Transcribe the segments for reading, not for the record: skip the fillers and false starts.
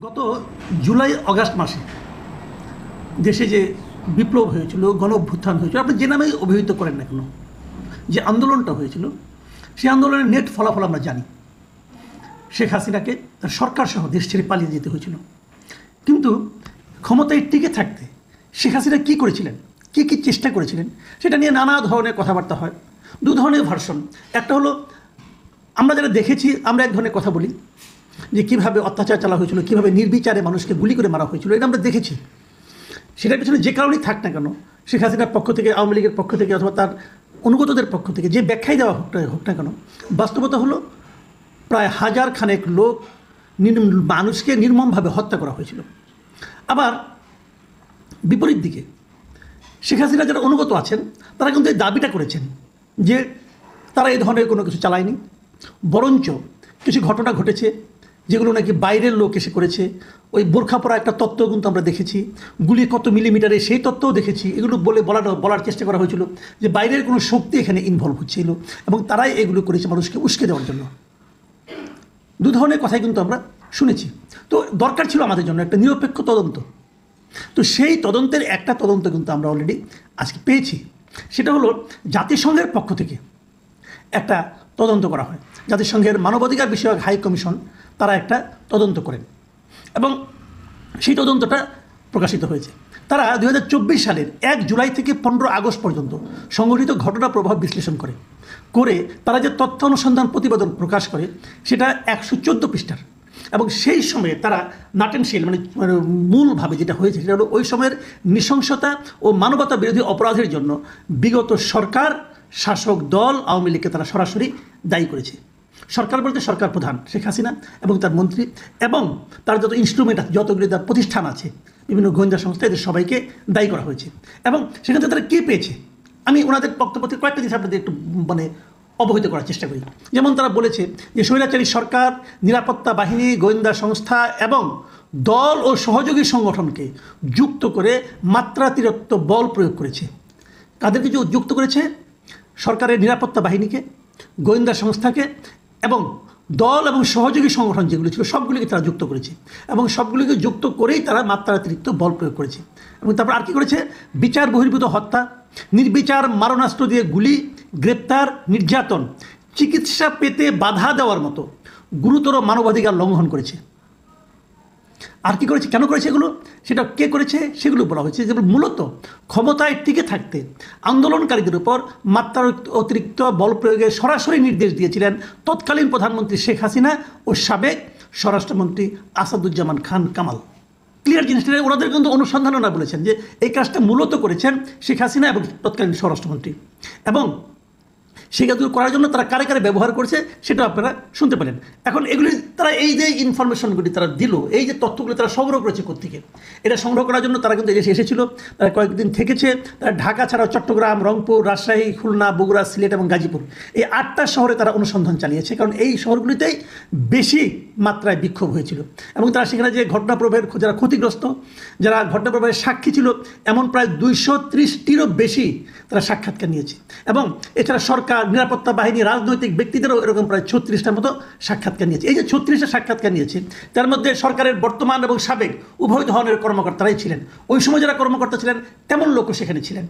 গত July August মাসে দেশে যে বিপ্লব হয়েছিল, গণ অভ্যুত্থান হয়েছিল, আপনি যে নামে অভিহিত করেন না কেন, যে আন্দোলনটা হয়েছিল সেই আন্দোলনের নেট ফলাফল আমরা জানি। শেখ হাসিনাকে তার সরকার সহ দেশ ছেড়ে পালিয়ে যেতে হয়েছিল। কিন্তু ক্ষমতায় টিকে থাকতে শেখ হাসিনা কী করেছিলেন, কী কী চেষ্টা করেছিলেন, সেটা নিয়ে নানা ধরনের কথাবার্তা হয়। দু ধরনের ভার্সন। একটা হলো আমরা যারা দেখেছি, আমরা এক ধরনের কথা বলি যে কীভাবে অত্যাচার চালা হয়েছিল, কীভাবে নির্বিচারে মানুষকে গুলি করে মারা হয়েছিল, এটা আমরা দেখেছি। সেটার পেছনে যে কারণেই থাক না কেন, শেখ হাসিনার পক্ষ থেকে, আওয়ামী লীগের পক্ষ থেকে অথবা তার অনুগতদের পক্ষ থেকে যে ব্যাখ্যাই দেওয়া হোক না কেন, বাস্তবতা হলো প্রায় হাজার খানেক লোক মানুষকে নির্মমভাবে হত্যা করা হয়েছিল। আবার বিপরীত দিকে শেখ হাসিনা যারা অনুগত আছেন তারা কিন্তু এই দাবিটা করেছেন যে তারা এই ধরনের কোনো কিছু চালায়নি, বরঞ্চ কিছু ঘটনা ঘটেছে যেগুলো নাকি বাইরের লোক এসে করেছে। ওই বোরখা পরা একটা তত্ত্ব কিন্তু আমরা দেখেছি, গুলি কত মিলিমিটারে সেই তত্ত্বও দেখেছি। এগুলো বলার চেষ্টা করা হয়েছিল যে বাইরের কোনো শক্তি এখানে ইনভলভ হচ্ছিল এবং তারাই এগুলো করেছে মানুষকে উস্কে দেওয়ার জন্য। দু ধরনের কথাই কিন্তু আমরা শুনেছি। তো দরকার ছিল আমাদের জন্য একটা নিরপেক্ষ তদন্ত। তো সেই তদন্তের একটা তদন্ত কিন্তু আমরা অলরেডি আজকে পেয়েছি। সেটা হলো জাতিসংঘের পক্ষ থেকে একটা তদন্ত করা হয়। জাতিসংঘের মানবাধিকার বিষয়ক হাই কমিশন তারা একটা তদন্ত করেন এবং সেই তদন্তটা প্রকাশিত হয়েছে। তারা 2024 সালের 1 জুলাই থেকে 15 আগস্ট পর্যন্ত সংঘটিত ঘটনা প্রভাব বিশ্লেষণ করে তারা যে তথ্য অনুসন্ধান প্রতিবেদন প্রকাশ করে সেটা 114 পৃষ্ঠার। এবং সেই সময়ে তারা নাটেনশীল মানে মূলভাবে যেটা হয়েছে সেটা হলো ওই সময়ের নৃশংসতা ও মানবতা বিরোধী অপরাধের জন্য বিগত সরকার, শাসক দল আওয়ামী লীগকে তারা সরাসরি দায়ী করেছে। সরকার বলতে সরকার প্রধান শেখ হাসিনা এবং তার মন্ত্রী এবং তার যত ইনস্ট্রুমেন্ট আছে, যতগুলি তার প্রতিষ্ঠান আছে, বিভিন্ন গোয়েন্দা সংস্থা, এদের সবাইকে দায়ী করা হয়েছে। এবং সেখান থেকে তারা কী পেয়েছে, আমি ওনাদের বক্তব্য থেকে কয়েকটা জিনিস আপনাদের একটু অবহিত করার চেষ্টা করি। যেমন তারা বলেছে যে স্বৈরাচারী সরকার নিরাপত্তা বাহিনী, গোয়েন্দা সংস্থা এবং দল ও সহযোগী সংগঠনকে যুক্ত করে মাত্রাতিরিক্ত বল প্রয়োগ করেছে। কাদেরকে যুক্ত করেছে? সরকারের নিরাপত্তা বাহিনীকে, গোয়েন্দা সংস্থাকে এবং দল এবং সহযোগী সংগঠন যেগুলো ছিল সবগুলিকে তারা যুক্ত করেছে এবং সবগুলিকে যুক্ত করেই তারা মাত্রাতিরিক্ত বল প্রয়োগ করেছে। এবং তারপর আর কী করেছে? বিচার বহির্ভূত হত্যা, নির্বিচার মারণাস্ত্র দিয়ে গুলি, গ্রেপ্তার, নির্যাতন, চিকিৎসা পেতে বাধা দেওয়ার মতো গুরুতর মানবাধিকার লঙ্ঘন করেছে। আর কি করেছে, কেন করেছে এগুলো, সেটা কে করেছে সেগুলো বলা হয়েছে। যেমন মূলত ক্ষমতায় টিকে থাকতে আন্দোলনকারীদের উপর মাত্রা অতিরিক্ত বল প্রয়োগের সরাসরি নির্দেশ দিয়েছিলেন তৎকালীন প্রধানমন্ত্রী শেখ হাসিনা ও সাবেক স্বরাষ্ট্রমন্ত্রী আসাদুজ্জামান খান কামাল। ক্লিয়ার জিনিসটা ওনাদের কিন্তু অনুসন্ধানও না বলেছেন যে এই কাজটা মূলত করেছেন শেখ হাসিনা এবং তৎকালীন স্বরাষ্ট্রমন্ত্রী। এবং সেই কাজগুলো করার জন্য তারা কারে কারে ব্যবহার করছে সেটা আপনারা শুনতে পেলেন। এখন এগুলি তারা এই যে ইনফরমেশনগুলি তারা দিল, এই যে তথ্যগুলি তারা সংগ্রহ করেছে কোত্থেকে, এটা সংগ্রহ করার জন্য তারা কিন্তু এদেশে এসেছিল, তারা কয়েকদিন থেকেছে। তারা ঢাকা ছাড়াও চট্টগ্রাম, রংপুর, রাজশাহী, খুলনা, বগুড়া, সিলেট এবং গাজীপুর, এই 8টা শহরে তারা অনুসন্ধান চালিয়েছে, কারণ এই শহরগুলিতেই বেশি মাত্রায় বিক্ষোভ হয়েছিল। এবং তারা সেখানে যে ঘটনাপ্রবাহের যারা ক্ষতিগ্রস্ত, যারা ঘটনাপ্রবাহের সাক্ষী ছিল, এমন প্রায় 230টিরও বেশি তারা সাক্ষাৎকার নিয়েছে। এবং এছাড়া সরকার, নিরাপত্তা বাহিনী, রাজনৈতিক ব্যক্তিদেরও এরকম প্রায় 36টার মতো সাক্ষাৎকার নিয়েছে। এই যে 36টা সাক্ষাৎকার নিয়েছে, তার মধ্যে সরকারের বর্তমান এবং সাবেক উভয় ধরনের কর্মকর্তারাই ছিলেন। ওই সময় যারা কর্মকর্তা ছিলেন তেমন লোকও সেখানে ছিলেন।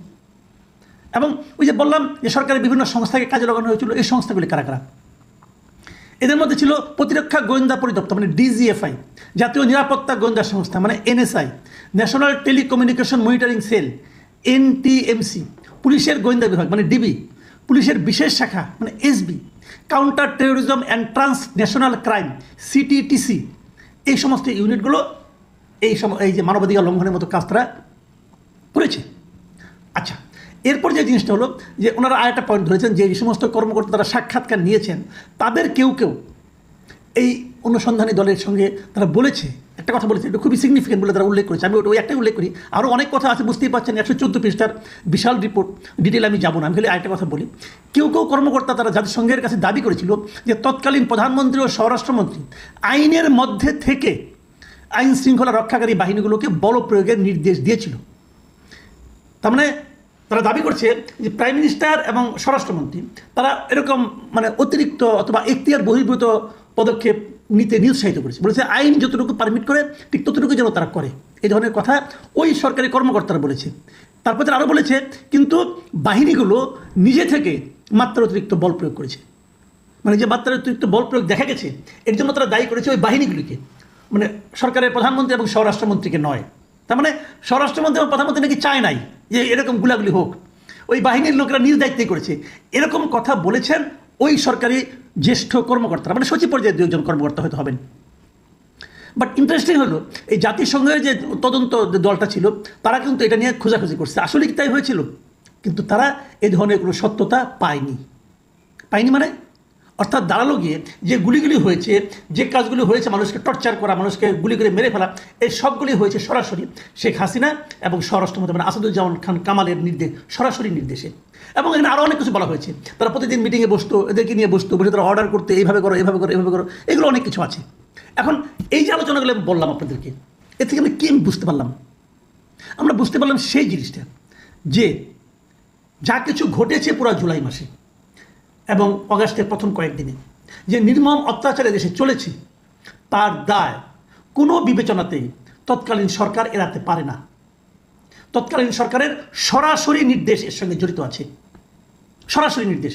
এবং ওই যে বললাম যে সরকারের বিভিন্ন সংস্থাকে কাজে লাগানো হয়েছিল, এই সংস্থাগুলি কারা কারা? এদের মধ্যে ছিল প্রতিরক্ষা গোয়েন্দা পরিদপ্তর মানে DGFI, জাতীয় নিরাপত্তা গোয়েন্দা সংস্থা মানে NSI, national telecommunication monitoring cell NTMC, পুলিশের গোয়েন্দা বিভাগ মানে DB, পুলিশের বিশেষ শাখা মানে SB, counter terrorism and transnational crime CTTC, এই সমস্ত ইউনিটগুলো এই যে মানবাধিকার লঙ্ঘনের মতো কাজ তারা করেছে। আচ্ছা, এরপর যে জিনিসটা হলো যে ওনারা আরেকটা পয়েন্ট ধরেছেন যে এই সমস্ত কর্মকর্তা তারা সাক্ষাৎকার নিয়েছেন, তাদের কেউ কেউ এই অনুসন্ধানী দলের সঙ্গে তারা বলেছে, একটা কথা বলেছে, এটা খুবই সিগনিফিকেন্ট বলে তারা উল্লেখ করেছে। আমি ওই একটাই উল্লেখ করি, আরও অনেক কথা আছে, বুঝতেই পারছেন, 114 পৃষ্ঠার বিশাল রিপোর্ট, ডিটেল আমি যাবো না। আমি খালি আরেকটা কথা বলি। কেউ কেউ কর্মকর্তা তারা জাতিসংঘের কাছে দাবি করেছিল যে তৎকালীন প্রধানমন্ত্রী ও স্বরাষ্ট্রমন্ত্রী আইনের মধ্যে থেকে আইন শৃঙ্খলা রক্ষাকারী বাহিনীগুলোকে বল প্রয়োগের নির্দেশ দিয়েছিল। তার মানে তারা দাবি করছে যে প্রাইম মিনিস্টার এবং স্বরাষ্ট্রমন্ত্রী তারা এরকম অতিরিক্ত অথবা এখতিয়ার বহির্ভূত পদক্ষেপ নিতে নিরুৎসাহিত করেছে, বলেছে আইন যতটুকু পারমিট করে ঠিক ততটুকু যেন তারা করে, এই ধরনের কথা ওই সরকারি কর্মকর্তারা বলেছে। তারপর তারা আরও বলেছে কিন্তু বাহিনীগুলো নিজে থেকে মাত্রা অতিরিক্ত বল প্রয়োগ করেছে, মানে যে মাত্রা অতিরিক্ত বল প্রয়োগ দেখা গেছে এর জন্য তারা দায়ী করেছে ওই বাহিনীগুলিকে, মানে সরকারের প্রধানমন্ত্রী এবং স্বরাষ্ট্রমন্ত্রীকে নয়। তার মানে স্বরাষ্ট্রমন্ত্রী এবং প্রধানমন্ত্রী নাকি চায় নাই যে এরকম গুলাগুলি হোক, ওই বাহিনীর লোকেরা নিজ দায়িত্বে করেছে, এরকম কথা বলেছেন ওই সরকারি জ্যেষ্ঠ কর্মকর্তারা, মানে সচিব পর্যায়ে 2 জন কর্মকর্তা হয়তো হবেন। বাট ইন্টারেস্টিং হলো এই জাতিসংঘের যে তদন্ত দলটা ছিল তারা কিন্তু এটা নিয়ে খোঁজাখুঁজি করছে আসলে কি তাই হয়েছিল, কিন্তু তারা এই ধরনের কোনো সত্যতা পায়নি। মানে অর্থাৎ দাঁড়ালো গিয়ে যে গুলিগুলি হয়েছে, যে কাজগুলি হয়েছে, মানুষকে টর্চার করা, মানুষকে গুলি করে মেরে ফেলা, এই সবগুলি হয়েছে সরাসরি শেখ হাসিনা এবং স্বরাষ্ট্রমন্ত্রী মানে আসাদুজ্জামান খান কামালের সরাসরি নির্দেশে। এবং এখানে আরও অনেক কিছু বলা হয়েছে, তারা প্রতিদিন মিটিংয়ে বসতো, এদেরকে নিয়ে বসতো, বসে তারা অর্ডার করতে এইভাবে করো, এভাবে করো, এভাবে করো, এগুলো অনেক কিছু আছে। এখন এই যে আলোচনাগুলো আমি বললাম আপনাদেরকে, এর থেকে আমি কি বুঝতে পারলাম? আমরা বুঝতে পারলাম সেই জিনিসটা যে যা কিছু ঘটেছে পুরো জুলাই মাসে এবং অগাস্টের প্রথম কয়েকদিনে যে নির্মম অত্যাচারে দেশে চলেছে, তার দায় কোনো বিবেচনাতেই তৎকালীন সরকার এড়াতে পারে না। তৎকালীন সরকারের সরাসরি নির্দেশ এর সঙ্গে জড়িত আছে, সরাসরি নির্দেশ।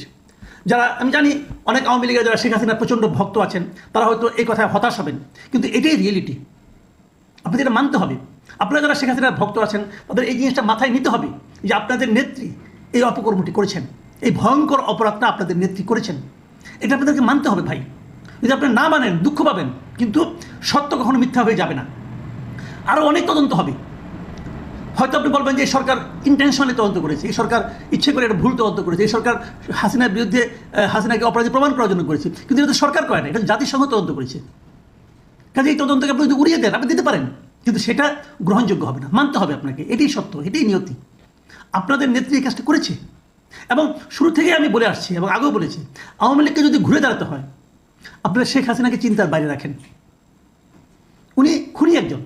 যারা আমি জানি অনেক আওয়ামী লীগের যারা শেখ হাসিনার প্রচণ্ড ভক্ত আছেন তারা হয়তো এই কথায় হতাশ হবেন, কিন্তু এটাই রিয়েলিটি, আপনাদের এটা মানতে হবে। আপনারা যারা শেখ হাসিনার ভক্ত আছেন তাদের এই জিনিসটা মাথায় নিতে হবে যে আপনাদের নেত্রী এই অপকর্মটি করেছেন, এই ভয়ঙ্কর অপরাধটা আপনাদের নেত্রী করেছেন, এটা আপনাদেরকে মানতে হবে ভাই। যদি আপনি না মানেন দুঃখ পাবেন, কিন্তু সত্য কখনো মিথ্যা হয়ে যাবে না। আরও অনেক তদন্ত হবে, হয়তো আপনি বলবেন যে এই সরকার ইন্টেনশনালি তদন্ত করেছে, এই সরকার ইচ্ছে করে একটা ভুল তদন্ত করেছে, এই সরকার হাসিনার বিরুদ্ধে হাসিনাকে অপরাধী প্রমাণ করার জন্য করেছে, কিন্তু এটা সরকার করে না, এটা জাতিসংঘ তদন্ত করেছে। কাজে এই তদন্তকে আপনি যদি উড়িয়ে দেন, আপনি দিতে পারেন, কিন্তু সেটা গ্রহণযোগ্য হবে না, মানতে হবে আপনাকে, এটাই সত্য, এটাই নিয়তি। আপনাদের নেত্রী এই কাজটা করেছে এবং শুরু থেকে আমি বলে আসছি এবং আগেও বলেছি, আওয়ামী লীগকে যদি ঘুরে দাঁড়াতে হয় আপনারা শেখ হাসিনাকে চিন্তার বাইরে রাখেন, উনি খুনি একজন।